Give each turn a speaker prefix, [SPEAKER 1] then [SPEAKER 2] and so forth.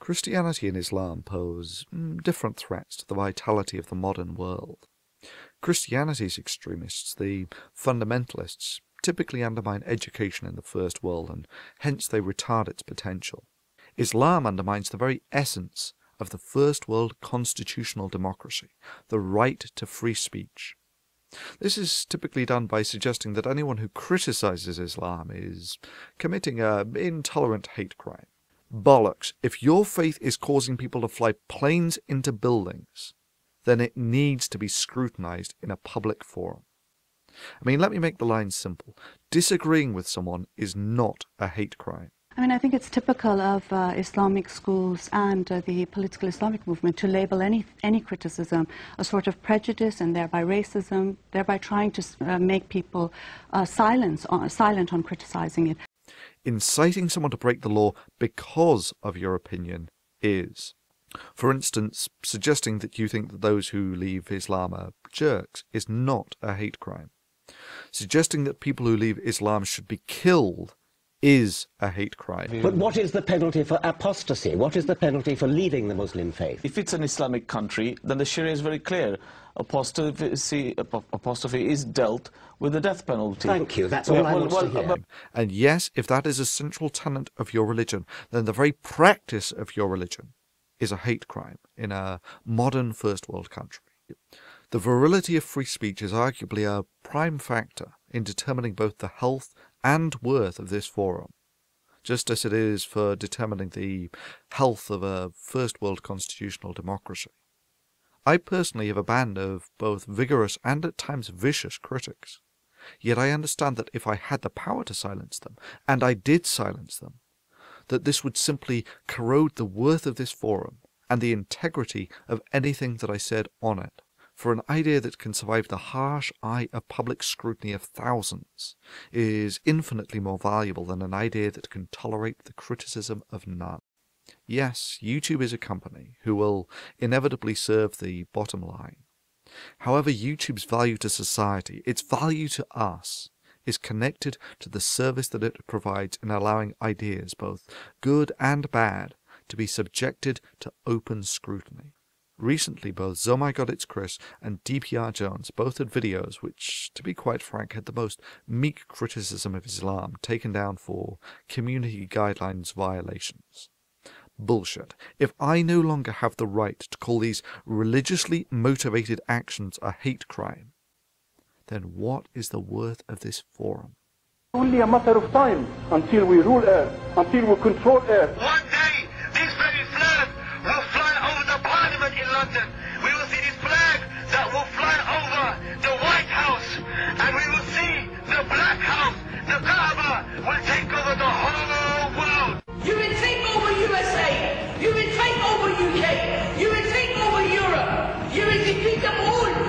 [SPEAKER 1] Christianity and Islam pose different threats to the vitality of the modern world. Christianity's extremists, the fundamentalists, typically undermine education in the first world and hence they retard its potential. Islam undermines the very essence of the first world constitutional democracy, the right to free speech. This is typically done by suggesting that anyone who criticizes Islam is committing an intolerant hate crime. Bollocks! If your faith is causing people to fly planes into buildings, then it needs to be scrutinized in a public forum. I mean, let me make the line simple. Disagreeing with someone is not a hate crime.
[SPEAKER 2] I mean, I think it's typical of Islamic schools and the political Islamic movement to label any criticism a sort of prejudice and thereby racism, thereby trying to make people silent on criticizing it.
[SPEAKER 1] Inciting someone to break the law because of your opinion is, for instance, suggesting that you think that those who leave Islam are jerks is not a hate crime. Suggesting that people who leave Islam should be killed is a hate crime.
[SPEAKER 3] But what is the penalty for apostasy? What is the penalty for leaving the Muslim faith?
[SPEAKER 4] If it's an Islamic country, then the Sharia is very clear. Apostasy is dealt with the death penalty.
[SPEAKER 3] Thank you, that's all I want to hear.
[SPEAKER 1] And yes, if that is a central tenet of your religion, then the very practice of your religion is a hate crime in a modern first world country. The virility of free speech is arguably a prime factor in determining both the health and worth of this forum, just as it is for determining the health of a first world constitutional democracy. I personally have a band of both vigorous and at times vicious critics, yet I understand that if I had the power to silence them, and I did silence them, that this would simply corrode the worth of this forum and the integrity of anything that I said on it. For an idea that can survive the harsh eye of public scrutiny of thousands is infinitely more valuable than an idea that can tolerate the criticism of none. Yes, YouTube is a company who will inevitably serve the bottom line. However, YouTube's value to society, its value to us, is connected to the service that it provides in allowing ideas, both good and bad, to be subjected to open scrutiny. Recently, both zomgitscriss and DPRjones both had videos which, to be quite frank, had the most meek criticism of Islam taken down for community guidelines violations. Bullshit. If I no longer have the right to call these religiously motivated actions a hate crime, then what is the worth of this forum?
[SPEAKER 5] Only a matter of time until we rule Earth, until we control Earth.
[SPEAKER 6] One day, this very flag will fly over the Parliament in London. We will see this flag that will fly over the White House, and we will see the Black House. The Kaaba will take over the whole world.
[SPEAKER 7] You will take over USA. You will take over UK. You will take over Europe. You will defeat them all.